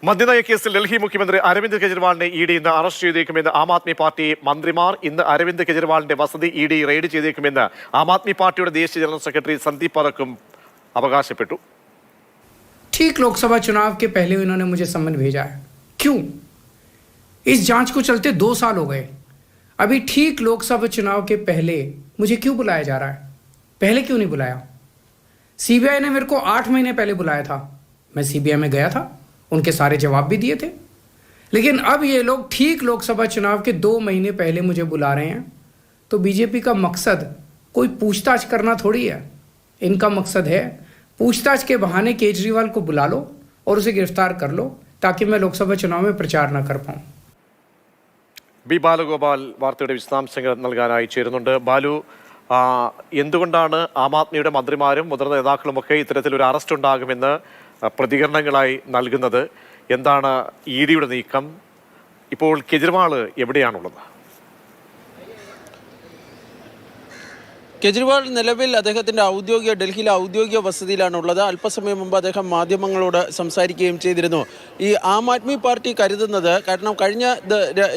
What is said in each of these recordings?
മദ്യനയ കേസിൽ ഡൽഹി മുഖ്യമന്ത്രി അരവിന്ദ് കെജ്രിവാളിനെ ഇഡി ഇന്ന് അറസ്റ്റ് ചെയ്തേക്കുമെന്ന് ആം ആദ്മി പാർട്ടി മന്ത്രിമാർ. ഇന്ന് അരവിന്ദ് കെജ്രിവാളിന്റെ വസതി ഇഡി റെയ്ഡ് ചെയ്തേക്കുമെന്ന് ആം ആദ്മി പാർട്ടിയുടെ ദേശീയ ജനറൽ സെക്रेटरी संदीप परकुम അവകാശപ്പെട്ടു. ठीक लोकसभा चुनाव के पहले उन्होंने मुझे सम्मन भेजा है. क्यों? इस जांच को चलते 2 साल हो गए. अभी ठीक लोकसभा चुनाव के पहले मुझे क्यों बुलाया जा रहा है? पहले क्यों नहीं बुलाया? सीबीआई ने मेरे को 8 महीने पहले बुलाया था. मैं सीबीआई में गया था, उनके सारे जवाब भी दिए थे. लेकिन अब ये लोग ठीक लोकसभा चुनाव के 2 महीने पहले मुझे बुला रहे हैं. तो बीजेपी का मकसद कोई पूछताछ करना थोड़ी है. इनका मकसद है पूछताछ के बहाने केजरीवाल को बुला लो और उसे गिरफ्तार कर लो ताकि मैं लोकसभा चुनाव में प्रचार न कर पाऊं. ബി ബാലഗോപാൽ വാർത്തയുടെ വിശദാംശങ്ങൾ നൽകാനായി ചേരുന്നുണ്ട്. ബാലു, എന്തുകൊണ്ടാണ് ആം ആദ്മിയുടെ മന്ത്രിമാരും മുതിർന്ന നേതാക്കളുമൊക്കെ ഇത്തരത്തിലൊരു അറസ്റ്റ് ഉണ്ടാകുമെന്ന് പ്രതികരണങ്ങളായി നൽകുന്നത്? എന്താണ് ഇ ഡിയുടെ നീക്കം? ഇപ്പോൾ കെജ്രിവാൾ എവിടെയാണുള്ളത്? കെജ്രിവാൾ നിലവിൽ അദ്ദേഹത്തിൻ്റെ ഡൽഹിയിലെ ഔദ്യോഗിക വസതിയിലാണുള്ളത്. അല്പസമയം മുമ്പ് അദ്ദേഹം മാധ്യമങ്ങളോട് സംസാരിക്കുകയും ചെയ്തിരുന്നു. ഈ ആം ആദ്മി പാർട്ടി കരുതുന്നത്, കാരണം കഴിഞ്ഞ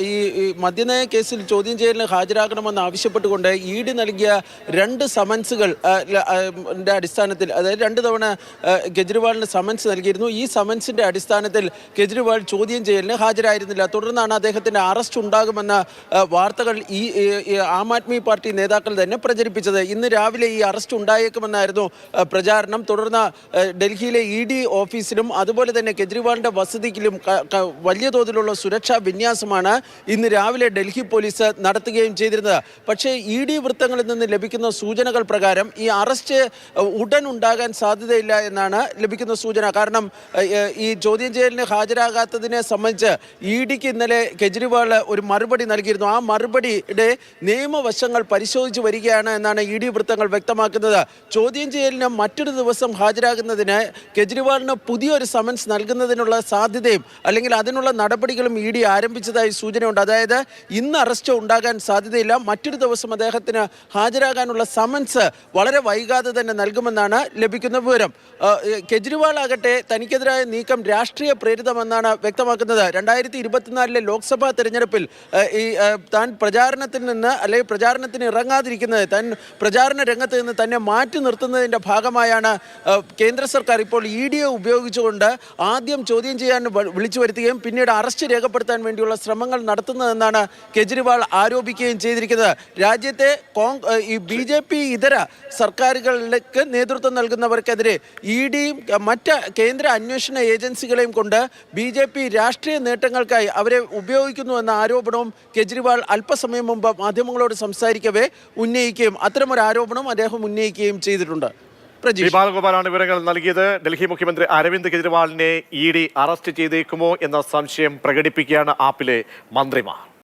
ഈ മദ്യനയ കേസിൽ ചോദ്യം ചെയ്യലിന് ഹാജരാകണമെന്ന് ആവശ്യപ്പെട്ടുകൊണ്ട് ഇ ഡി നൽകിയ 2 സമൻസുകൾ അടിസ്ഥാനത്തിൽ, അതായത് 2 തവണ കെജ്രിവാളിന് സമൻസ് നൽകിയിരുന്നു. ഈ സമൻസിൻ്റെ അടിസ്ഥാനത്തിൽ കെജ്രിവാൾ ചോദ്യം ചെയ്യലിന് ഹാജരായിരുന്നില്ല. തുടർന്നാണ് അദ്ദേഹത്തിൻ്റെ അറസ്റ്റ് ഉണ്ടാകുമെന്ന വാർത്തകൾ ഈ ആം ആദ്മി പാർട്ടി നേതാക്കൾ തന്നെ പ്രചരിപ്പിച്ചത്. ഇന്ന് രാവിലെ ഈ അറസ്റ്റ് ഉണ്ടായേക്കുമെന്നായിരുന്നു പ്രചാരണം. തുടർന്ന് ഡൽഹിയിലെ ഇ ഡി ഓഫീസിലും അതുപോലെ തന്നെ കെജ്രിവാളിന്റെ വസതിയിലും വലിയ തോതിലുള്ള സുരക്ഷാ വിന്യാസമാണ് ഇന്ന് രാവിലെ ഡൽഹി പോലീസ് നടത്തുകയും ചെയ്തിരുന്നത്. പക്ഷേ ഇ ഡി വൃത്തങ്ങളിൽ നിന്ന് ലഭിക്കുന്ന സൂചനകൾ പ്രകാരം ഈ അറസ്റ്റ് ഉടൻ ഉണ്ടാകാൻ സാധ്യതയില്ല എന്നാണ് ലഭിക്കുന്ന സൂചന. കാരണം ഈ ചോദ്യം ചെയ്യലിന് ഹാജരാകാത്തതിനെ സംബന്ധിച്ച് ഇ ഡിക്ക് ഇന്നലെ കെജ്രിവാൾ ഒരു മറുപടി നൽകിയിരുന്നു. ആ മറുപടിയുടെ നിയമവശങ്ങൾ പരിശോധിച്ച് വരികയാണ് എന്നാണ് ഇ ഡി വൃത്തങ്ങൾ വ്യക്തമാക്കുന്നത്. ചോദ്യം ചെയ്യലിന് മറ്റൊരു ദിവസം ഹാജരാകുന്നതിന് കെജ്രിവാളിന് പുതിയൊരു സമൻസ് നൽകുന്നതിനുള്ള സാധ്യതയും അല്ലെങ്കിൽ അതിനുള്ള നടപടികളും ഇ ഡി ആരംഭിച്ചതായി സൂചനയുണ്ട്. അതായത് ഇന്ന് അറസ്റ്റ് ഉണ്ടാകാൻ സാധ്യതയില്ല, മറ്റൊരു ദിവസം അദ്ദേഹത്തിന് ഹാജരാകാനുള്ള സമൻസ് വളരെ വൈകാതെ തന്നെ നൽകുമെന്നാണ് ലഭിക്കുന്ന വിവരം. കെജ്രിവാൾ ആകട്ടെ തനിക്കെതിരായ നീക്കം രാഷ്ട്രീയ പ്രേരിതമെന്നാണ് വ്യക്തമാക്കുന്നത്. 2024 ലോക്സഭാ തെരഞ്ഞെടുപ്പിൽ ഈ താൻ പ്രചാരണത്തിൽ നിന്ന് അല്ലെങ്കിൽ പ്രചാരണത്തിന് ഇറങ്ങാതിരിക്കുന്നത്, താൻ പ്രചാരണ രംഗത്ത് നിന്ന് തന്നെ മാറ്റി നിർത്തുന്നതിൻ്റെ ഭാഗമായാണ് കേന്ദ്ര സർക്കാർ ഇപ്പോൾ ഇ ഡിയെ ഉപയോഗിച്ചുകൊണ്ട് ആദ്യം ചോദ്യം ചെയ്യാൻ വിളിച്ചു വരുത്തുകയും പിന്നീട് അറസ്റ്റ് രേഖപ്പെടുത്താൻ വേണ്ടിയുള്ള ശ്രമങ്ങൾ നടത്തുന്നതെന്നാണ് കെജ്രിവാൾ ആരോപിക്കുകയും ചെയ്തിരിക്കുന്നത്. രാജ്യത്തെ ഈ BJP ഇതര സർക്കാരുകളിലേക്ക് നേതൃത്വം നൽകുന്നവർക്കെതിരെ ഇ ഡിയും മറ്റ് കേന്ദ്ര അന്വേഷണ ഏജൻസികളെയും കൊണ്ട് BJP രാഷ്ട്രീയ നേട്ടങ്ങൾക്കായി അവരെ ഉപയോഗിക്കുന്നു എന്ന ആരോപണവും കെജ്രിവാൾ അല്പസമയം മുമ്പ് മാധ്യമങ്ങളോട് സംസാരിക്കവേ ഉന്നയിക്കുകയും അത്തരമൊരു ആരോപണം അദ്ദേഹം ഉന്നയിക്കുകയും ചെയ്തിട്ടുണ്ട്. ബി ബാലഗോപാലാണ് വിവരങ്ങൾ നൽകിയത്. ഡൽഹി മുഖ്യമന്ത്രി അരവിന്ദ് കെജ്രിവാളിനെ ഇ ഡി അറസ്റ്റ് ചെയ്തേക്കുമോ എന്ന സംശയം പ്രകടിപ്പിക്കുകയാണ് ആപ്പിലെ മന്ത്രിമാർ.